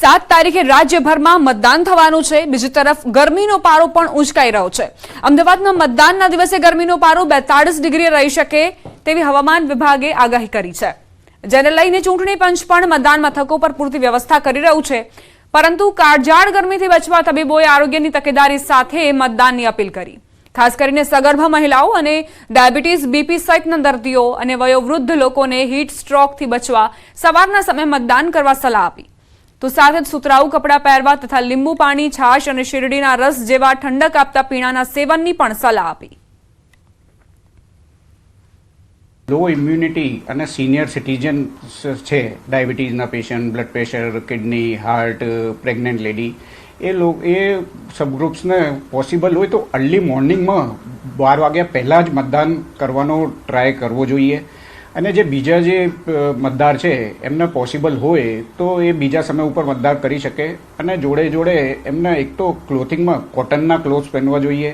7 તારીખે રાજ્યભરમાં મતદાન થવાનું છે। બીજી તરફ ગરમીનો પારો પણ ઊંચકાઈ રહ્યો છે। અમદાવાદમાં મતદાનના દિવસે ગરમીનો પારો 42 ડિગ્રી રહી શકે તેવી હવામાન વિભાગે આગાહી કરી છે, જેને લઈને ચૂંટણી પંચ પણ મતદાન મથકો પર પૂરતી વ્યવસ્થા કરી રહ્યું છે। પરંતુ કાળઝાળ ગરમીથી બચવા તબીબોએ આરોગ્યની તકેદારી સાથે મતદાનની અપીલ કરી। ખાસ કરીને સગર્ભા મહિલાઓ અને ડાયાબિટીસ, બીપી સહિતના દર્દીઓ અને વયોવૃદ્ધ લોકોને હીટ સ્ટ્રોકથી બચવા સવારના સમયે મતદાન કરવા સલાહ આપી। તો સાથે જ સુતરાઉ કપડાં પહેરવા તથા લીંબુ પાણી, છાશ અને શેરડીના રસ જેવા ઠંડક આપતા પીણાના સેવનની પણ સલાહ આપી। લો ઇમ્યુનિટી અને સિનિયર સિટીઝન્સ છે, ડાયાબિટીસના patient, blood pressure, kidney, heart, pregnant lady, એ સબગ્રુપ્સને પોસિબલ હોય તો અર્લી મોર્નિંગમાં 12 વાગ્યા પહેલાં જ મતદાન કરવાનો ટ્રાય કરવો જોઈએ। અને જે બીજા જે મતદાર છે એમને પોસિબલ હોય તો એ બીજા સમય ઉપર મતદાન કરી શકે। અને જોડે જોડે એમને એક તો ક્લોથિંગમાં કોટનના ક્લોથ્સ પહેરવા જોઈએ।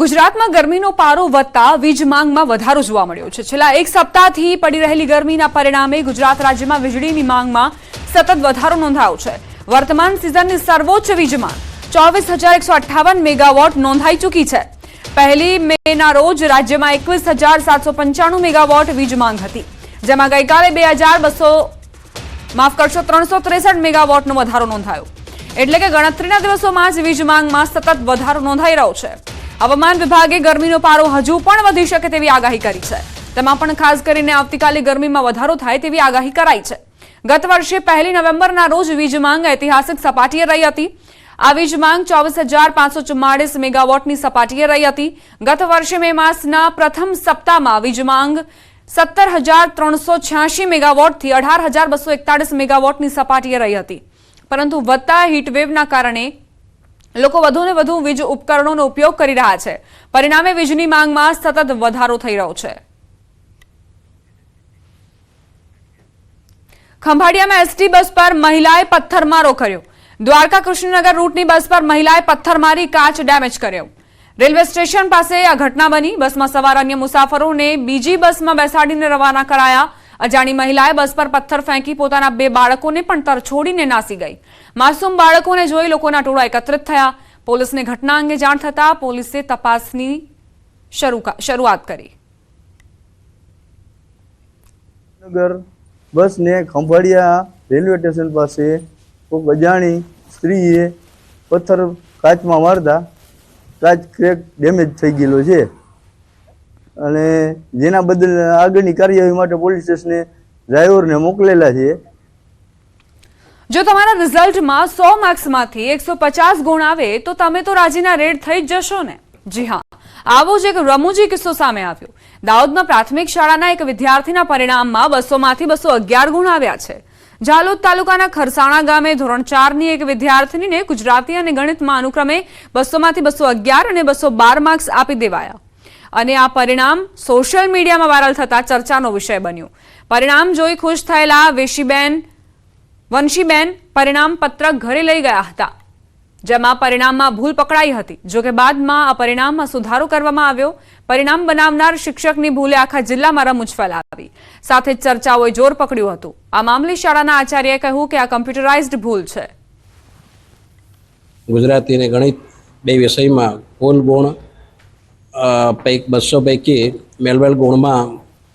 ગુજરાતમાં ગરમીનો પારો વધતા વીજ માંગમાં વધારો જોવા મળ્યો છે। છેલ્લા એક સપ્તાહથી પડી રહેલી ગરમીના પરિણામે ગુજરાત રાજ્યમાં વીજળીની માંગમાં સતત વધારો નોંધાયો છે। વર્તમાન સિઝનની સર્વોચ્ચ વીજ માંગ 24,158 મેગાવોટ નોંધાઈ ચૂકી છે। પહેલી મેના રોજ રાજ્યમાં 21,795 મેગાવોટ વીજ માંગ હતી, જેમાં ગઈકાલે 363 મેગાવોટનો વધારો નોંધાયો। એટલે કે ગણતરીના દિવસોમાં જ વીજ માંગમાં સતત વધારો નોંધાઈ રહ્યો છે। હવામાન વિભાગે ગરમીનો પારો હજુ પણ વધી શકે તેવી આગાહી કરી છે। તેમાં પણ ખાસ કરીને આવતીકાલે ગરમીમાં વધારો થાય તેવી આગાહી કરાઈ છે। ગત વર્ષે 1 નવેમ્બરના રોજ વીજ માંગ ઐતિહાસિક સપાટીએ રહી હતી। આ વીજ માંગ 24,544 મેગાવોટની સપાટીએ રહી હતી। ગત વર્ષે મે માસના પ્રથમ સપ્તાહમાં વીજ માંગ 17,386 મેગાવોટથી 18,241 મેગાવોટની સપાટીએ રહી હતી। પરંતુ વધતા હીટવેવના કારણે લોકો વધુને વધુ વીજ ઉપકરણોનો ઉપયોગ કરી રહ્યા છે। પરિણામે વીજની માંગમાં સતત વધારો થઈ રહ્યો છે। ખંભાળિયામાં એસટી બસ પર મહિલાએ પથ્થરમારો કર્યો। દ્વારકા કૃષ્ણનગર રૂટની બસ પર મહિલાએ પથ્થર મારી કાચ ડેમેજ કર્યો। રેલવે સ્ટેશન પાસે આ ઘટના બની। બસમાં સવાર અન્ય મુસાફરોને બીજી બસમાં બેસાડીને રવાના કરાયા। અજાણી મહિલાએ બસ પર પથ્થર ફેંકી પોતાના 2 બાળકોને પણ તરછોડીને નાસી ગઈ। માસૂમ બાળકોને જોઈ લોકોના ટોળા એકત્રિત થયા। પોલીસને ઘટના અંગે જાણ થતા પોલીસે તપાસની શરૂઆત કરી। બસ ને ખંભાળિયા રેલવે સ્ટેશન પાસે કોઈ અજાણી સ્ત્રીએ પથ્થર કાચમાં મારતા કાચ ક્રેક ડેમેજ થઈ ગયેલો છે, અને જેના બદલ આગળની કાર્યવાહી માટે પોલીસ સ્ટેશને ડ્રાઈવરને મોકલેલા છે। જો તમારા રિઝલ્ટમાં 100 માર્ક્સમાંથી 150 ગુણ આવે તો તમે તો રાજીના રેડ થઈ જ જશો ને। જી હા, આવો જ એક રમૂજી કિસ્સો સામે આવ્યો। દાહોદમાં પ્રાથમિક શાળાના એક વિદ્યાર્થીના પરિણામમાં 200માંથી 211 ગુણ આવ્યા છે। ઝાલોદ તાલુકાના ખરસાણા ગામે ધોરણ 4ની એક વિદ્યાર્થીનીને ગુજરાતી અને ગણિતમાં અનુક્રમે 200માંથી 211 અને 212 માર્ક્સ આપી દેવાયા, અને આ પરિણામ સોશિયલ મીડિયામાં વાયરલ થતા ચર્ચાનો વિષય બન્યું। પરિણામ જોઈ ખુશ થયેલા વંશીબેન પરિણામ પત્રક ઘરે લઈ ગયા હતા, જેમાં પરિણામમાં ભૂલ પકડાઈ હતી। જોકે બાદમાં આ પરિણામમાં સુધારો કરવામાં આવ્યો। પરિણામ બનાવનાર શિક્ષકની ભૂલે આખા જિલ્લામાં રમૂજ ફેલાવી, સાથે જ ચર્ચાઓએ જોર પકડ્યું હતું। આ મામલે શાળાના આચાર્યએ કહ્યું કે આ કમ્પ્યુટરાઇઝ્ડ ભૂલ છે। ગુજરાતી અને ગણિત 2 વિષયમાં કુલ ગુણ 200 પૈકી મેળવેલ ગુણમાં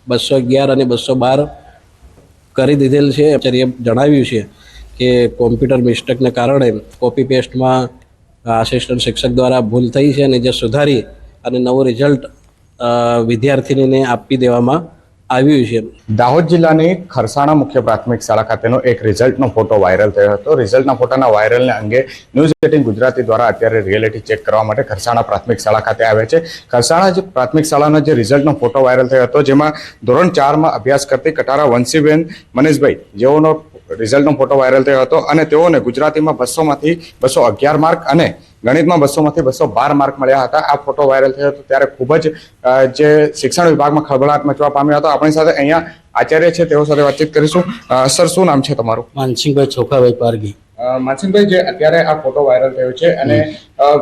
211 અને 212 કરી દીધેલ છે। આચાર્યએ જણાવ્યું છે કે કોમ્પ્યુટર મિસ્ટેકને કારણે કોપી પેસ્ટમાં આસિસ્ટન્ટ શિક્ષક દ્વારા ભૂલ થઈ છે, અને જે સુધારી અને નવું રિઝલ્ટ વિદ્યાર્થીનીને આપી દેવામાં આવ્યું છે। દાહોદ જિલ્લાની ખરસાણા મુખ્ય પ્રાથમિક શાળા ખાતેનો એક રિઝલ્ટનો ફોટો વાયરલ થયો હતો। રિઝલ્ટના ફોટાના વાયરલને અંગે ન્યૂઝ 18 ગુજરાતી દ્વારા અત્યારે રિયાલિટી ચેક કરવા માટે ખરસાણા પ્રાથમિક શાળા ખાતે આવ્યા છે। ખરસાણા જે પ્રાથમિક શાળાનો જે રિઝલ્ટનો ફોટો વાયરલ થયો હતો, જેમાં ધોરણ 4માં અભ્યાસ કરતી કટારા વંશીબેન મનીષભાઈ જેઓનો રિઝલ્ટનો ફોટો વાયરલ થયો હતો, અને તેઓને ગુજરાતીમાં 200માંથી 211 માર્ક અને ગણિતમાં 200માંથી 212 માર્ક મળ્યા હતા। આ ફોટો વાયરલ થયો હતો ત્યારે ખૂબ જ જે શિક્ષણ વિભાગમાં ખળભળાટ મચવા પામ્યો હતો। આપણી સાથે અહીંયા આચાર્ય છે, તેઓ સાથે વાતચીત કરીશું। સર, શું નામ છે તમારું? માનસિંહભાઈ ચોખાભાઈ પારગી। માનસિંહભાઈ, જે અત્યારે આ ફોટો વાયરલ થયો છે અને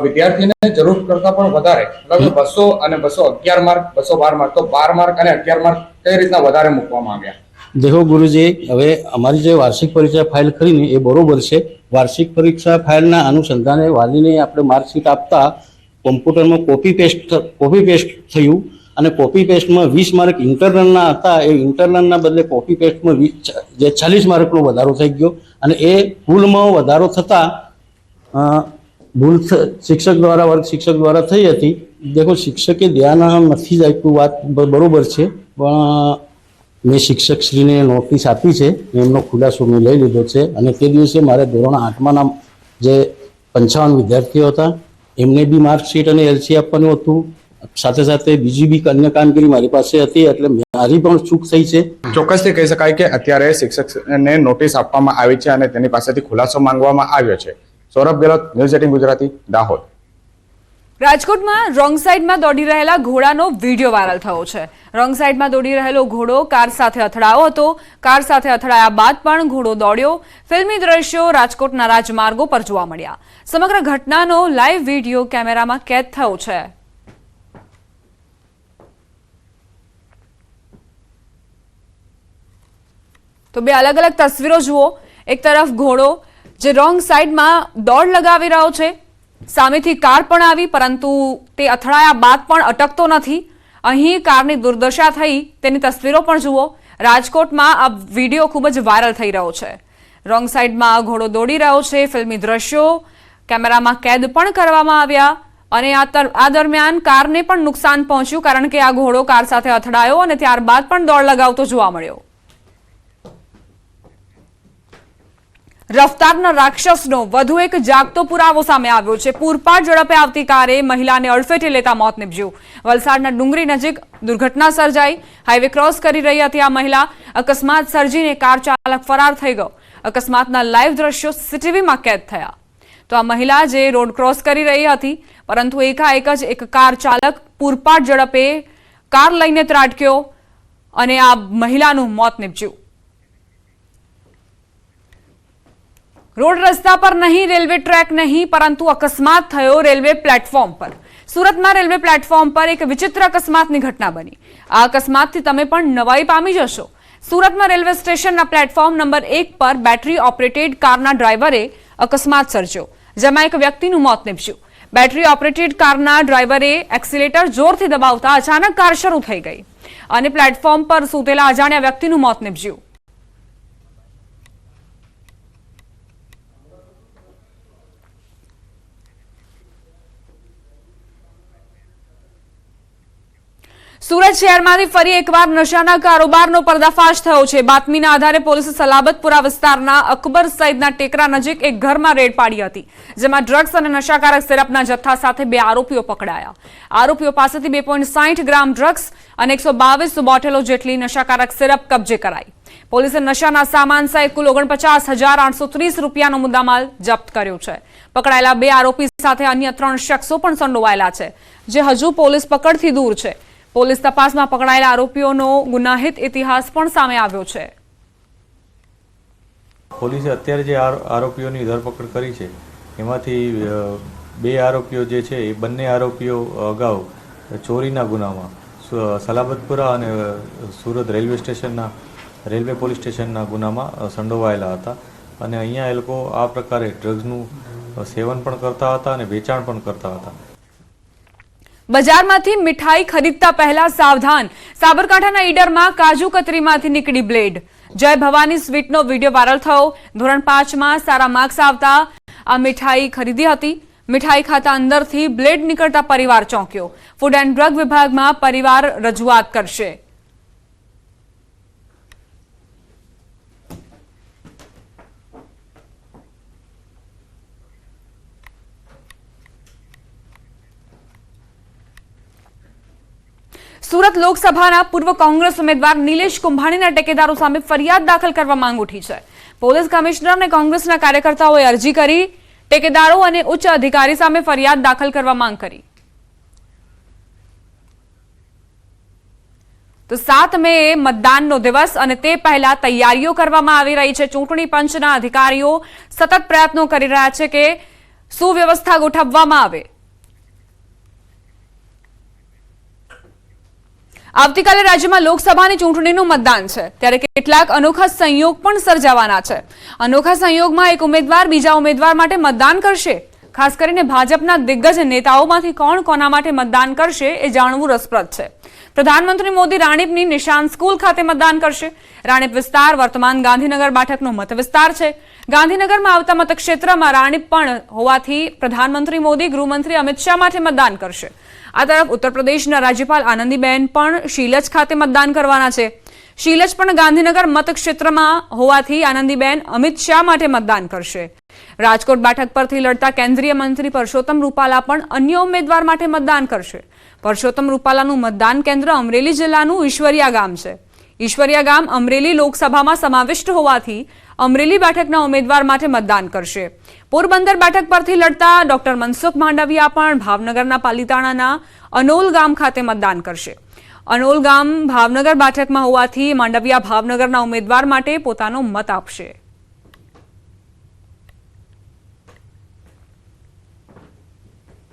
વિદ્યાર્થીને જરૂર કરતા પણ વધારે મતલબ 200 અને 211 માર્ક, 212 માર્ક, તો 12 માર્ક અને 11 માર્ક કઈ રીતના વધારે મૂકવામાં આવ્યા? દેખો ગુરુજી, હવે અમારી જે વાર્ષિક પરીક્ષા ફાઇલ ખરી ને એ બરોબર છે. વાર્ષિક પરીક્ષા ફાઇલના અનુસંધાને વાલીને આપણે માર્કશીટ આપતા કોમ્પ્યુટરમાં કોપી પેસ્ટ થયું અને કોપી પેસ્ટમાં 20 માર્ક ઇન્ટરનલના હતા. એ ઇન્ટરનલના બદલે કોપી પેસ્ટમાં 40 માર્કનો વધારો થઈ ગયો અને એ ભૂલમાં વધારો થતાં ભૂલ શિક્ષક દ્વારા થઈ હતી. દેખો, શિક્ષકે ધ્યાન નથી આપ્યું, વાત બરોબર છે, પણ મેં શિક્ષકશ્રીને નોટિસ આપી છે, એમનો ખુલાસો મેં લઈ લીધો છે અને તે દિવસે મારે ધોરણ 8માના જે 55 વિદ્યાર્થીઓ હતા એમને બી માર્કશીટ અને એલસી આપવાનું હતું. સાથે સાથે બીજી બી અન્ય કામગીરી મારી પાસે હતી, એટલે મારી પણ ચૂક થઈ છે. ચોક્કસથી કહી શકાય કે અત્યારે શિક્ષકને નોટિસ આપવામાં આવી છે અને તેની પાસેથી ખુલાસો માંગવામાં આવ્યો છે. સૌરભ ગેહલોત, ન્યૂઝ 18 ગુજરાતી, દાહોદ. રાજકોટમાં રોંગ સાઈડમાં દોડી રહેલા ઘોડાનો વિડીયો વાયરલ થયો છે. રોંગ સાઈડમાં દોડી રહેલો ઘોડો કાર સાથે અથડાયો હતો. કાર સાથે અથડાયા બાદ પણ ઘોડો દોડ્યો. ફિલ્મી દ્રશ્યો રાજકોટના રાજમાર્ગો પર જોવા મળ્યા. સમગ્ર ઘટનાનો લાઈવ વિડીયો કેમેરામાં કેદ થયો છે. તો બે અલગ અલગ તસવીરો જુઓ. એક તરફ ઘોડો જે રોંગ સાઈડમાં દોડ લગાવી રહ્યો છે, સામેથી કાર પણ આવી, પરંતુ તે અથડાયા બાદ પણ અટકતો નથી. અહીં કારની દુર્દશા થઈ તેની તસવીરો પણ જુઓ. રાજકોટમાં આ વિડીયો ખૂબ જ વાયરલ થઈ રહ્યો છે. રોંગ સાઈડમાં ઘોડો દોડી રહ્યો છે. ફિલ્મી દ્રશ્યો કેમેરામાં કેદ પણ કરવામાં આવ્યા અને આ દરમિયાન કારને પણ નુકસાન પહોંચ્યું, કારણ કે આ ઘોડો કાર સાથે અથડાયો અને ત્યારબાદ પણ દોડ લગાવતો જોવા મળ્યો. રફતારના રાક્ષસનો વધુ એક જાગતો પુરાવો સામે આવ્યો છે. પૂરપાટ ઝડપે આવતી કારે મહિલાને અડફેટે લેતા મોત નીપજ્યું. વલસાડના ડુંગરી નજીક દુર્ઘટના સર્જાઈ. હાઈવે ક્રોસ કરી રહી હતી આ મહિલા. અકસ્માત સર્જીને કાર ચાલક ફરાર થઈ ગયો. અકસ્માતના લાઈવ દ્રશ્યો સીસીટીવીમાં કેદ થયા. તો આ મહિલા જે રોડ ક્રોસ કરી રહી હતી, પરંતુ એકાએક જ એક કાર ચાલક પૂરપાટ ઝડપે કાર લઈને ત્રાટક્યો અને આ મહિલાનું મોત નીપજ્યું. રોડ રસ્તા પર નહીં, રેલવે ટ્રેક નહીં, પરંતુ અકસ્માત થયો રેલવે પ્લેટફોર્મ પર. સુરતમાં રેલવે પ્લેટફોર્મ પર એક વિચિત્ર અકસ્માતની ઘટના બની. આ અકસ્માતથી તમે પણ નવાઈ પામી જશો. સુરતમાં રેલવે સ્ટેશનના પ્લેટફોર્મ નંબર 1 પર બેટરી ઓપરેટેડ કારના ડ્રાઈવરે અકસ્માત સર્જ્યો, જેમાં એક વ્યક્તિનું મોત નીપજ્યું. બેટરી ઓપરેટેડ કારના ડ્રાઈવરે એક્સિલેટર જોરથી દબાવતા અચાનક કાર શરૂ થઈ ગઈ અને પ્લેટફોર્મ પર સૂતેલા અજાણ્યા વ્યક્તિનું મોત નીપજ્યું. સુરત શહેરમાંથી ફરી એકવાર નશાના કારોબારનો પર્દાફાશ થયો છે. બાતમીના આધારે પોલીસે સલાબતપુરા વિસ્તારના અકબર સઈદના ટેકરા નજીક એક ઘરમાં રેડ પાડી હતી, જેમાં ડ્રગ્સ અને નશાકારક સિરપના જથ્થા સાથે 2 આરોપીઓ પકડાયા. આરોપીઓ પાસેથી 2.60 ગ્રામ ડ્રગ્સ અને 122 બોટલો જેટલી નશાકારક સિરપ કબજે કરાઈ. પોલીસે નશાના સામાન સહિત કુલ 49,830 રૂપિયાનો મુદ્દામાલ જપ્ત કર્યો છે. પકડાયેલા 2 આરોપી સાથે અન્ય 3 શખ્સો પણ સંડોવાયેલા છે, જે હજુ પોલીસ પકડથી દૂર છે. પોલીસ તપાસમાં પકડાયેલા આરોપીઓનો ગુનાહિત ઇતિહાસ પણ સામે આવ્યો છે. પોલીસે અત્યારે જે આરોપીઓની ધરપકડ કરી છે એમાંથી 2 આરોપીઓ જે છે એ બંને આરોપીઓ અગાઉ ચોરીના ગુનામાં સલાબતપુરા અને સુરત રેલવે પોલીસ સ્ટેશનના ગુનામાં સંડોવાયેલા હતા અને અહીંયા એ લોકો આ પ્રકારે ડ્રગ્સનું સેવન પણ કરતા હતા અને વેચાણ પણ કરતા હતા. બજારમાંથી મીઠાઈ ખરીદતા પહેલા સાવધાન. સાબરકાંઠાના ઈડરમાં કાજુ કતરીમાંથી નીકળી બ્લેડ. જય ભવાની સ્વીટનો વિડીયો વાયરલ થયો. ધોરણ 5માં સારા માર્ક્સ આવતા આ મીઠાઈ ખરીદી હતી. મીઠાઈ ખાતા અંદરથી બ્લેડ નીકળતા પરિવાર ચોંક્યો. ફૂડ એન્ડ ડ્રગ વિભાગમાં પરિવાર રજૂઆત કરશે. સુરત લોકસભાના પૂર્વ કોંગ્રેસ ઉમેદવાર નિલેશ કુંભાણીના ટેકેદારો સામે ફરિયાદ દાખલ કરવા માંગ ઉઠી છે. પોલીસ કમિશનર અને કોંગ્રેસના કાર્યકર્તાઓએ અરજી કરી ટેકેદારો અને ઉચ્ચ અધિકારી સામે ફરિયાદ દાખલ કરવા માંગ કરી. તો 7 મે મતદાનનો દિવસ અને તે પહેલા તૈયારીઓ કરવામાં આવી રહી છે. ચૂંટણી પંચના અધિકારીઓ સતત પ્રયત્નો કરી રહ્યા છે કે સુવ્યવસ્થા ગોઠવવામાં આવે. આવતીકાલે રાજ્યમાં લોકસભાની ચૂંટણીનું મતદાન છે, ત્યારે કેટલાક અનોખા સંયોગ પણ સર્જાવાના છે. અનોખા સંયોગમાં એક ઉમેદવાર બીજા ઉમેદવાર માટે મતદાન કરશે. ખાસ કરીને ભાજપના દિગ્ગજ નેતાઓમાંથી કોણ કોના માટે મતદાન કરશે એ જાણવું રસપ્રદ છે. પ્રધાનમંત્રી મોદી રાણીપની નિશાન સ્કૂલ ખાતે મતદાન કરશે. રાણીપ વિસ્તાર વર્તમાન ગાંધીનગર બેઠકનો મત વિસ્તાર છે. ગાંધીનગરમાં આવતા મતક્ષેત્રમાં રાણીપ પણ હોવાથી પ્રધાનમંત્રી મોદી ગૃહમંત્રી અમિત શાહ માટે મતદાન કરશે. આ તરફ ઉત્તર પ્રદેશના રાજ્યપાલ આનંદીબેન પણ શીલજ ખાતે મતદાન કરવાના છે. શીલજ પણ ગાંધીનગર મતક્ષેત્રમાં હોવાથી આનંદીબેન અમિત શાહ માટે મતદાન કરશે. રાજકોટ બેઠક પરથી લડતા કેન્દ્રીય મંત્રી પરસોત્તમ રૂપાલા પણ અન્ય ઉમેદવાર માટે મતદાન કરશે. પરસોત્તમ રૂપાલાનું મતદાન કેન્દ્ર અમરેલી જિલ્લાનું ઈશ્વરિયા ગામ છે. ઈશ્વરિયા ગામ અમરેલી લોકસભામાં સમાવિષ્ટ હોવાથી અમરેલી બેઠકના ઉમેદવાર માટે મતદાન કરશે. પોરબંદર બેઠક પરથી લડતા ડોક્ટર મનસુખ માંડવિયા પણ ભાવનગરના પાલીતાણાના અનોલ ગામ ખાતે મતદાન કરશે. અનોલ ગામ ભાવનગર બેઠકમાં હોવાથી માંડવિયા ભાવનગરના ઉમેદવાર માટે પોતાનો મત આપશે.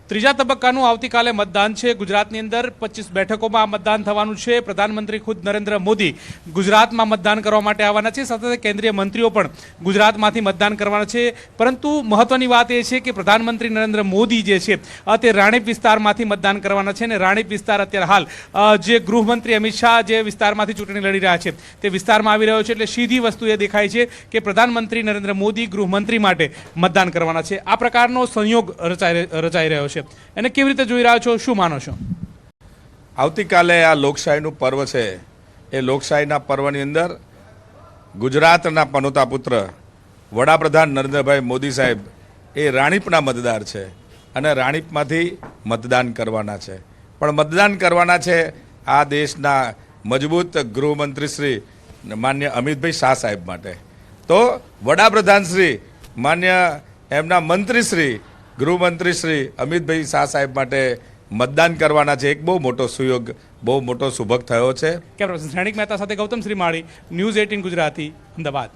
ત્રીજા તબક્કાનું આવતીકાલે મતદાન છે. ગુજરાતની અંદર 25 બેઠકોમાં મતદાન થવાનું છે. પ્રધાનમંત્રી ખુદ નરેન્દ્ર મોદી ગુજરાતમાં મતદાન કરવા માટે આવવાના છે. સાથે કેન્દ્રીય મંત્રીઓ પણ ગુજરાતમાંથી મતદાન કરવાના છે. પરંતુ મહત્વની વાત એ છે કે પ્રધાનમંત્રી નરેન્દ્ર મોદી જે છે તે રાણીપ વિસ્તારમાંથી મતદાન કરવાના છે. અને રાણીપ વિસ્તાર અત્યારે હાલ જે ગૃહમંત્રી અમિત શાહ જે વિસ્તારમાંથી ચૂંટણી લડી રહ્યા છે તે વિસ્તારમાં આવી રહ્યો છે. એટલે સીધી વસ્તુ એ દેખાય છે કે પ્રધાનમંત્રી નરેન્દ્ર મોદી ગૃહમંત્રી માટે મતદાન કરવાના છે. આ પ્રકારનો સંયોગ રચાઈ રહ્યો છે. એને કેવી રીતે જોઈ રહ્યા છો, શું માનો છો? આવતીકાલે આ લોકશાહીનું પર્વ છે. એ લોકશાહીના પર્વની અંદર ગુજરાતના પનોતા પુત્ર વડાપ્રધાન નરેન્દ્રભાઈ મોદી સાહેબ એ રાણીપના મતદાર છે અને રાણીપમાંથી મતદાન કરવાના છે. પણ મતદાન કરવાના છે આ દેશના મજબૂત ગૃહમંત્રી શ્રી માન્ય અમિતભાઈ શાહ સાહેબ માટે. તો વડાપ્રધાન શ્રી માન્ય એમના મંત્રી શ્રી ગૃહમંત્રી શ્રી અમિતભાઈ શાહ સાહેબ માટે મતદાન કરવાના છે. એક બહુ મોટો સુયોગ, બહુ મોટો સુભગ થયો છે. કેમેરા પર્સન શ્રેણિક મહેતા સાથે ગૌતમ શ્રીમાળી, ન્યૂઝ 18 ગુજરાતી, અમદાવાદ.